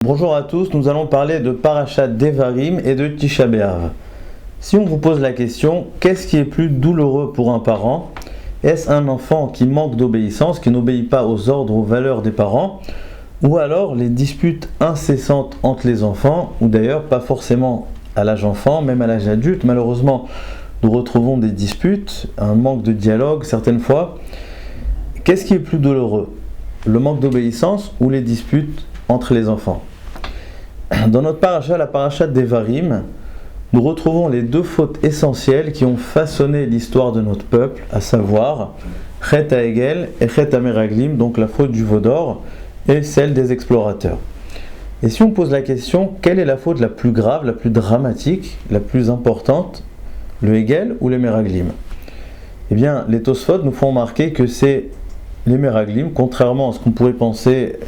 Bonjour à tous, nous allons parler de Parashat Devarim et de Tisha B'Av. Si on vous pose la question, qu'est-ce qui est plus douloureux pour un parent? Est-ce un enfant qui manque d'obéissance, qui n'obéit pas aux ordres, aux valeurs des parents? Ou alors les disputes incessantes entre les enfants, ou d'ailleurs pas forcément à l'âge enfant, même à l'âge adulte, malheureusement nous retrouvons des disputes, un manque de dialogue certaines fois. Qu'est-ce qui est plus douloureux? Le manque d'obéissance ou les disputes entre les enfants? Dans notre paracha, la paracha Devarim, nous retrouvons les deux fautes essentielles qui ont façonné l'histoire de notre peuple, à savoir Chet HaEgel et Chet HaMeraglim, donc la faute du veau d'or, et celle des explorateurs. Et si on pose la question, quelle est la faute la plus grave, la plus dramatique, la plus importante, le Hegel ou les Meraglim? Eh bien, les Tosfot nous font remarquer que c'est les Meraglim, contrairement à ce qu'on pourrait penser,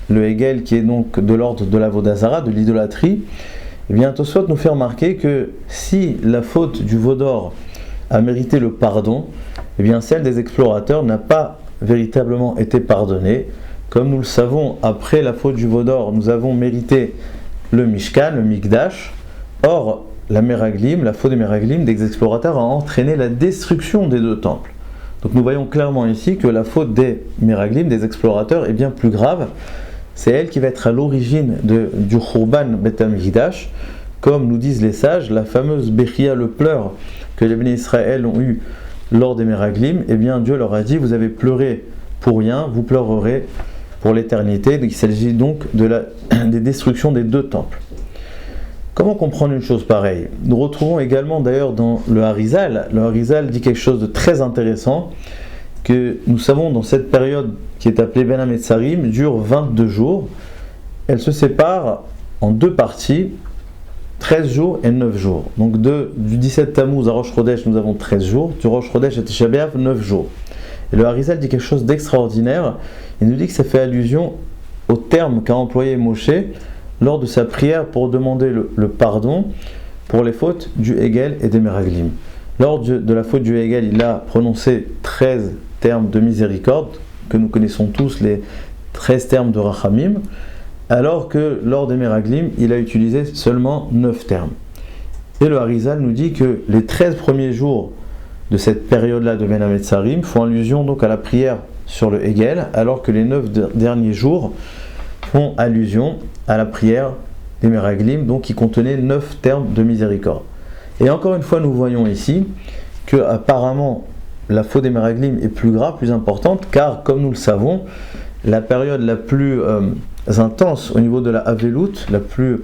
le Hegel qui est donc de l'ordre de la Vodazara, de l'idolâtrie. Eh bien, Tosfot nous fait remarquer que si la faute du veau d'or a mérité le pardon, eh bien celle des explorateurs n'a pas véritablement été pardonnée. Comme nous le savons, après la faute du veau d'or, nous avons mérité le Mishkan, le Mikdash. Or, la Meraglim, la faute des Meraglim, des explorateurs, a entraîné la destruction des deux temples. Donc nous voyons clairement ici que la faute des Meraglim, des explorateurs, est bien plus grave. C'est elle qui va être à l'origine du Khurban Bet HaMikdash. Comme nous disent les sages, la fameuse Bechia, le pleur que les Béné Israël ont eu lors des Meraglim, eh bien Dieu leur a dit, vous avez pleuré pour rien, vous pleurerez pour l'éternité. Il s'agit donc des destructions des deux temples. Comment comprendre une chose pareille? Nous retrouvons également d'ailleurs dans le Harizal. Le Harizal dit quelque chose de très intéressant, que nous savons dans cette période qui est appelée Ben HaMetzarim, dure 22 jours. Elle se sépare en deux parties, 13 jours et 9 jours. Donc du 17 Tammuz à Rosh Chodesh, nous avons 13 jours, du Rosh Chodesh à Tisha B'Av, 9 jours. Et le Harizal dit quelque chose d'extraordinaire. Il nous dit que ça fait allusion au terme qu'a employé Moshe lors de sa prière pour demander le pardon pour les fautes du Hegel et des Meraglim. Lors de la faute du Hegel, il a prononcé 13 termes de miséricorde, que nous connaissons tous, les 13 termes de Rachamim, alors que lors des Meraglim, il a utilisé seulement 9 termes. Et le Harizal nous dit que les 13 premiers jours de cette période-là de Ben HaMetzarim font allusion donc à la prière sur le Hegel, alors que les 9 derniers jours font allusion à la prière des Meraglim, donc qui contenait 9 termes de miséricorde. Et encore une fois, nous voyons ici que apparemment la faute des Meraglim est plus grave, plus importante, car comme nous le savons, la période la plus intense au niveau de la Avelut, la plus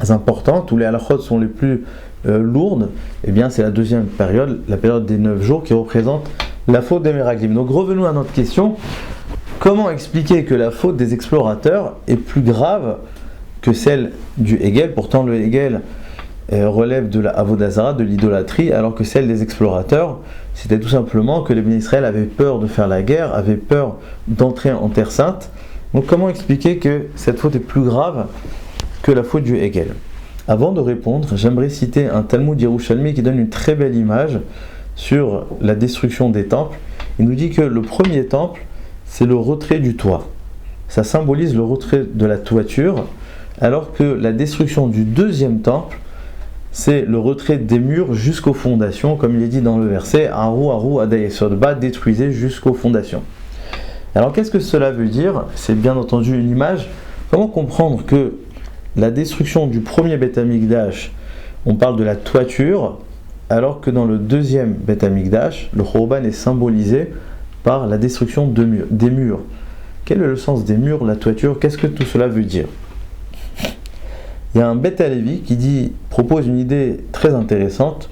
importante, où les halachot sont les plus lourdes, eh bien c'est la deuxième période, la période des 9 jours, qui représente la faute des Meraglim. Donc revenons à notre question. Comment expliquer que la faute des explorateurs est plus grave que celle du Hegel? Pourtant le Hegel relève de la Avodazara, de l'idolâtrie, alors que celle des explorateurs, c'était tout simplement que les Béné Israël avaient peur de faire la guerre, avaient peur d'entrer en Terre Sainte. Donc comment expliquer que cette faute est plus grave que la faute du Hegel? Avant de répondre, j'aimerais citer un Talmud Yerushalmi qui donne une très belle image sur la destruction des temples. Il nous dit que le premier temple, c'est le retrait du toit. Ça symbolise le retrait de la toiture, alors que la destruction du deuxième temple, c'est le retrait des murs jusqu'aux fondations, comme il est dit dans le verset Haru Adayesod, détruisez jusqu'aux fondations. Alors qu'est-ce que cela veut dire? C'est bien entendu une image. Comment comprendre que la destruction du premier Beth HaMikdash, on parle de la toiture, alors que dans le deuxième Beth HaMikdash, le Khurban est symbolisé par la destruction des murs. Quel est le sens des murs, la toiture? Qu'est-ce que tout cela veut dire? Il y a un Beth HaLevi qui propose une idée très intéressante.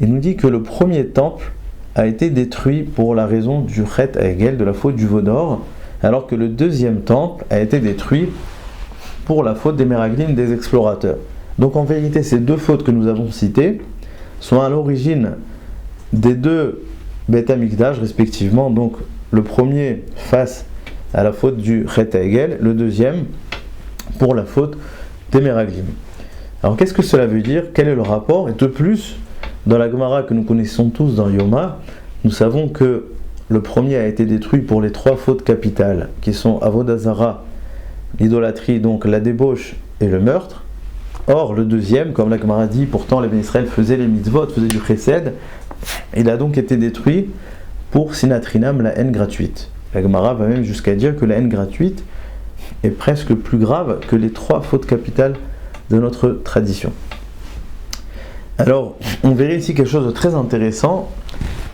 Il nous dit que le premier temple a été détruit pour la raison du Chet HaEgel, de la faute du veau d'or, alors que le deuxième temple a été détruit pour la faute des Meraglim, des explorateurs. Donc en vérité, ces deux fautes que nous avons citées sont à l'origine des deux Beth HaMikdash respectivement. Donc le premier face à la faute du Chet HaEgel, le deuxième pour la faute des Meraglim. Alors qu'est-ce que cela veut dire? Quel est le rapport? Et de plus, dans la Gemara que nous connaissons tous dans Yoma, nous savons que le premier a été détruit pour les trois fautes capitales, qui sont Avodazara, l'idolâtrie, donc la débauche et le meurtre. Or, le deuxième, comme la Gemara dit, pourtant les Béné Israël faisaient les mitzvot, faisaient du chesed, il a donc été détruit pour sinatrinam, la haine gratuite. La Gemara va même jusqu'à dire que la haine gratuite est presque plus grave que les 3 fautes capitales de notre tradition. Alors, on verrait ici quelque chose de très intéressant,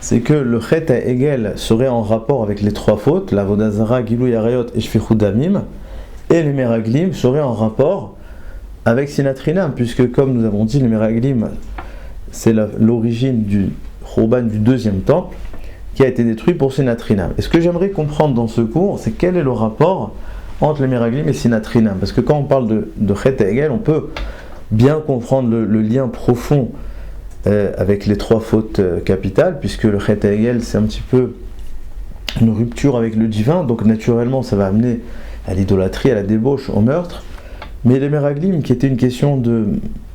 c'est que le chet à Egel serait en rapport avec les 3 fautes, la vodazara, gilou yarayot et shfichut damim, et les meraglim seraient en rapport avec sinatrinam, puisque comme nous avons dit, les meraglim, c'est l'origine du Khurban du 2e temple, qui a été détruit pour sinatrinam. Et ce que j'aimerais comprendre dans ce cours, c'est quel est le rapport entre les meraglim et sinatrinam, parce que quand on parle de chet à Egel, on peut bien comprendre le lien profond avec les 3 fautes capitales, puisque le chet à Egel, c'est un petit peu une rupture avec le divin, donc naturellement ça va amener à l'idolâtrie, à la débauche, au meurtre. Mais les meraglim, qui était une question de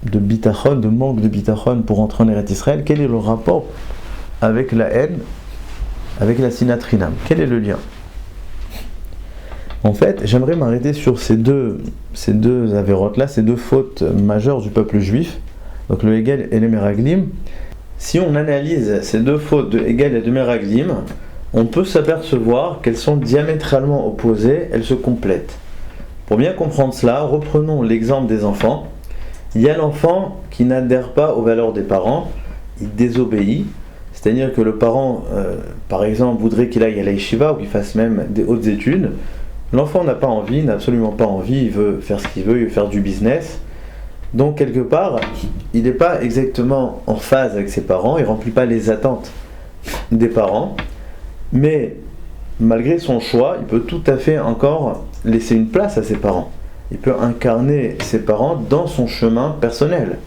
bitachon, de manque de bitachon pour entrer en Eretz Israël, quel est le rapport avec la haine, avec la sinatrinam? Quel est le lien? En fait, j'aimerais m'arrêter sur ces deux avérotes-là, ces 2 fautes majeures du peuple juif, donc le Egel et les meraglim. Si on analyse ces 2 fautes de Egel et de meraglim, on peut s'apercevoir qu'elles sont diamétralement opposées, elles se complètent. Pour bien comprendre cela, reprenons l'exemple des enfants. Il y a l'enfant qui n'adhère pas aux valeurs des parents, il désobéit, c'est-à-dire que le parent, par exemple, voudrait qu'il aille à la yeshiva ou qu'il fasse même des hautes études. L'enfant n'a pas envie, n'a absolument pas envie, il veut faire ce qu'il veut, il veut faire du business. Donc quelque part, il n'est pas exactement en phase avec ses parents, il ne remplit pas les attentes des parents, mais malgré son choix, il peut tout à fait encore laisser une place à ses parents. Il peut incarner ses parents dans son chemin personnel.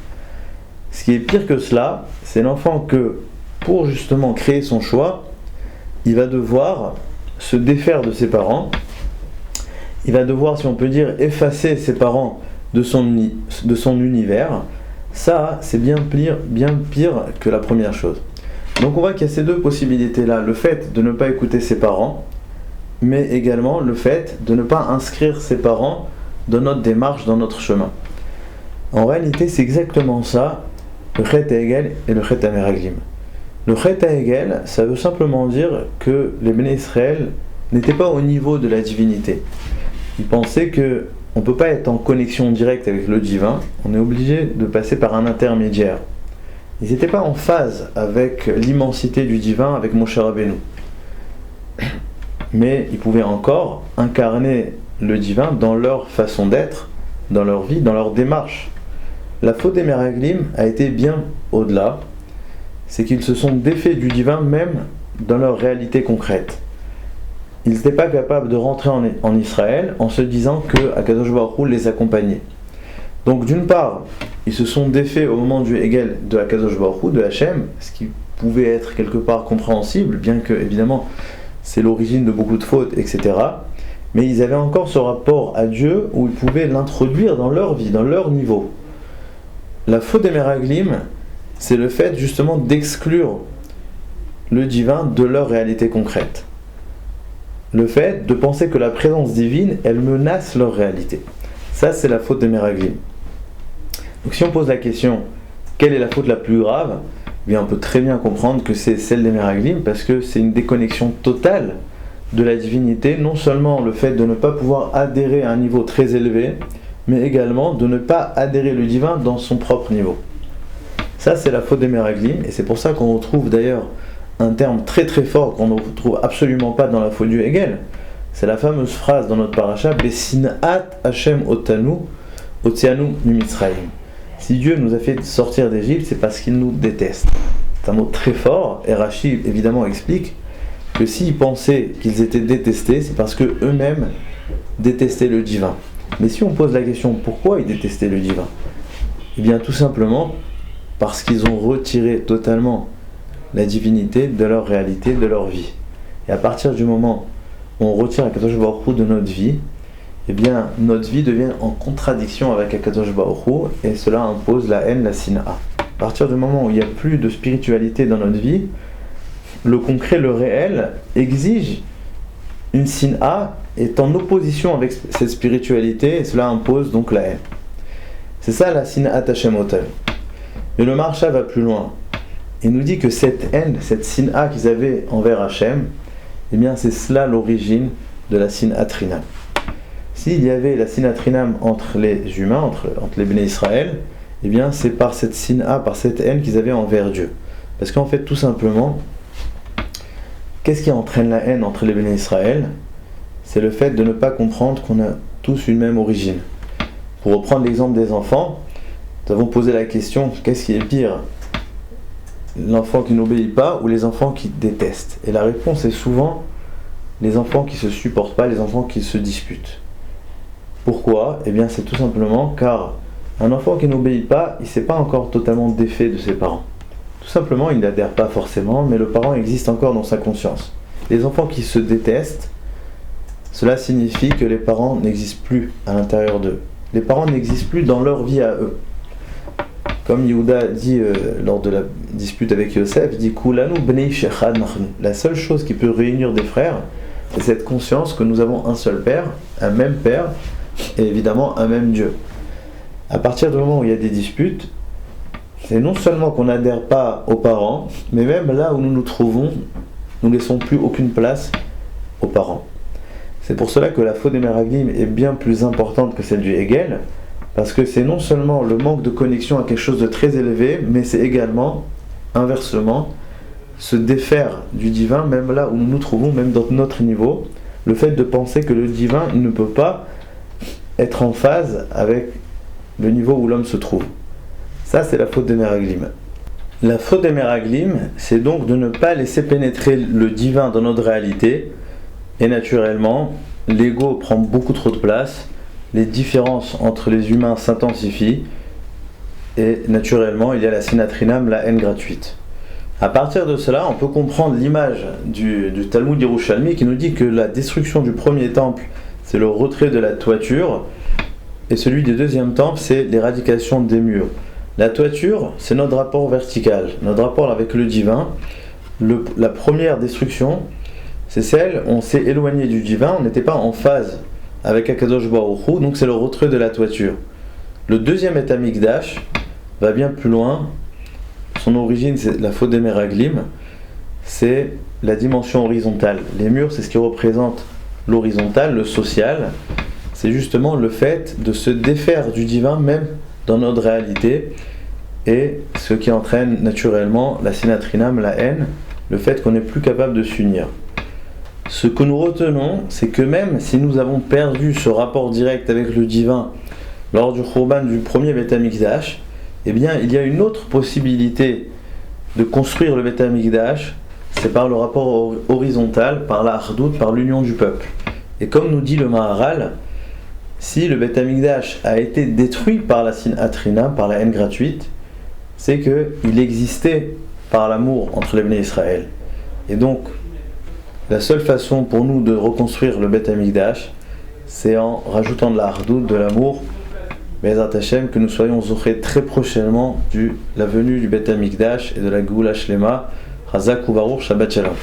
Ce qui est pire que cela, c'est l'enfant que, pour justement créer son choix, il va devoir se défaire de ses parents. Il va devoir, si on peut dire, effacer ses parents de son univers. Ça, c'est bien pire que la première chose. Donc on voit qu'il y a ces 2 possibilités-là. Le fait de ne pas écouter ses parents, mais également le fait de ne pas inscrire ses parents dans notre démarche, dans notre chemin. En réalité, c'est exactement ça, le chet à Egel et le chet à meraglim. Le chet à Egel, ça veut simplement dire que les Béné Israël n'étaient pas au niveau de la divinité. Ils pensaient que on ne peut pas être en connexion directe avec le divin, on est obligé de passer par un intermédiaire. Ils n'étaient pas en phase avec l'immensité du divin, avec Moshe Rabbeinu. Mais ils pouvaient encore incarner le divin dans leur façon d'être, dans leur vie, dans leur démarche. La faute des meraglim a été bien au-delà, c'est qu'ils se sont défaits du divin même dans leur réalité concrète. Ils n'étaient pas capables de rentrer en Israël en se disant que Akadosh Baruch Hu les accompagnait. Donc d'une part, ils se sont défaits au moment du Egel de Akadosh Baruch Hu, de Hachem, ce qui pouvait être quelque part compréhensible, bien que évidemment c'est l'origine de beaucoup de fautes, etc. Mais ils avaient encore ce rapport à Dieu où ils pouvaient l'introduire dans leur vie, dans leur niveau. La faute des meraglim, c'est le fait justement d'exclure le divin de leur réalité concrète. Le fait de penser que la présence divine, elle menace leur réalité. Ça, c'est la faute des meraglim. Donc si on pose la question, quelle est la faute la plus grave? Eh bien, on peut très bien comprendre que c'est celle des meraglim, parce que c'est une déconnexion totale de la divinité, non seulement le fait de ne pas pouvoir adhérer à un niveau très élevé, mais également de ne pas adhérer le divin dans son propre niveau. Ça, c'est la faute des meraglim, et c'est pour ça qu'on retrouve d'ailleurs un terme très très fort qu'on ne retrouve absolument pas dans la faute du Egel. C'est la fameuse phrase dans notre paracha, Besinat Hashem otanu, otianu mitzrayim. Si Dieu nous a fait sortir d'Égypte, c'est parce qu'il nous déteste. C'est un mot très fort, et Rashi évidemment explique que s'ils pensaient qu'ils étaient détestés, c'est parce qu'eux-mêmes détestaient le divin. Mais si on pose la question, pourquoi ils détestaient le divin? Eh bien tout simplement parce qu'ils ont retiré totalement la divinité de leur réalité, de leur vie. Et à partir du moment où on retire Akadosh Baruch Hu de notre vie, eh bien notre vie devient en contradiction avec Akadosh Baruch Hu, et cela impose la haine, la sina. À partir du moment où il n'y a plus de spiritualité dans notre vie, le concret, le réel, exige une sin'a est en opposition avec cette spiritualité et cela impose donc la haine. C'est ça la sin'a Hashem Otel. Mais le Maharsha va plus loin. Il nous dit que cette haine, cette sin'a qu'ils avaient envers Hachem, eh bien c'est cela l'origine de la sin'a trinam. S'il y avait la sin'a trinam entre les humains, entre les béné Israël, eh bien c'est par cette sin'a, par cette haine qu'ils avaient envers Dieu. Parce qu'en fait, tout simplement, qu'est-ce qui entraîne la haine entre les béné Israël? C'est le fait de ne pas comprendre qu'on a tous une même origine. Pour reprendre l'exemple des enfants, nous avons posé la question, qu'est-ce qui est pire? L'enfant qui n'obéit pas ou les enfants qui détestent? Et la réponse est souvent les enfants qui ne se supportent pas, les enfants qui se disputent. Pourquoi? Eh bien c'est tout simplement car un enfant qui n'obéit pas, il ne s'est pas encore totalement défait de ses parents. Tout simplement, il n'adhère pas forcément, mais le parent existe encore dans sa conscience. Les enfants qui se détestent, cela signifie que les parents n'existent plus à l'intérieur d'eux. Les parents n'existent plus dans leur vie à eux. Comme Yehuda dit lors de la dispute avec Yosef, il dit Kulanu bnei shechad nachnu. La seule chose qui peut réunir des frères, c'est cette conscience que nous avons un seul père, un même père, et évidemment un même Dieu. À partir du moment où il y a des disputes, c'est non seulement qu'on n'adhère pas aux parents, mais même là où nous nous trouvons, nous ne laissons plus aucune place aux parents. C'est pour cela que la faute des Meraglim est bien plus importante que celle du Hegel, parce que c'est non seulement le manque de connexion à quelque chose de très élevé, mais c'est également, inversement, se défaire du divin, même là où nous nous trouvons, même dans notre niveau, le fait de penser que le divin il ne peut pas être en phase avec le niveau où l'homme se trouve. Ça, c'est la faute des Meraglim. La faute des Meraglim, c'est donc de ne pas laisser pénétrer le divin dans notre réalité, et naturellement, l'ego prend beaucoup trop de place, les différences entre les humains s'intensifient, et naturellement, il y a la sin'a trinam, la haine gratuite. À partir de cela, on peut comprendre l'image du Talmud Yerushalmi qui nous dit que la destruction du premier temple, c'est le retrait de la toiture, et celui du deuxième temple, c'est l'éradication des murs. La toiture, c'est notre rapport vertical, notre rapport avec le divin. La première destruction, c'est celle où on s'est éloigné du divin, on n'était pas en phase avec Akadosh Baruch Hu, donc c'est le retrait de la toiture. Le deuxième Beth Amikdash va bien plus loin. Son origine, c'est la faute des Meraglim, c'est la dimension horizontale. Les murs, c'est ce qui représente l'horizontal, le social. C'est justement le fait de se défaire du divin, même dans notre réalité, et ce qui entraîne naturellement la sin'a trinam, la haine, le fait qu'on n'est plus capable de s'unir. Ce que nous retenons, c'est que même si nous avons perdu ce rapport direct avec le divin lors du Khurban du premier Beth Amikdash, eh bien il y a une autre possibilité de construire le Beth Amikdash, c'est par le rapport horizontal, par la Hardout, par l'union du peuple. Et comme nous dit le Maharal, si le Beth Amikdash a été détruit par la sin'a trinam, par la haine gratuite, c'est qu'il existait par l'amour entre les béné Israël. Et donc, la seule façon pour nous de reconstruire le Beth Amikdash, c'est en rajoutant de la hardout, de l'amour, Be'ezrat Hashem, que nous soyons zochés très prochainement de la venue du Beth Amikdash et de la Geoula Shlema. Chazak Ubaruch, Shabbat Shalom.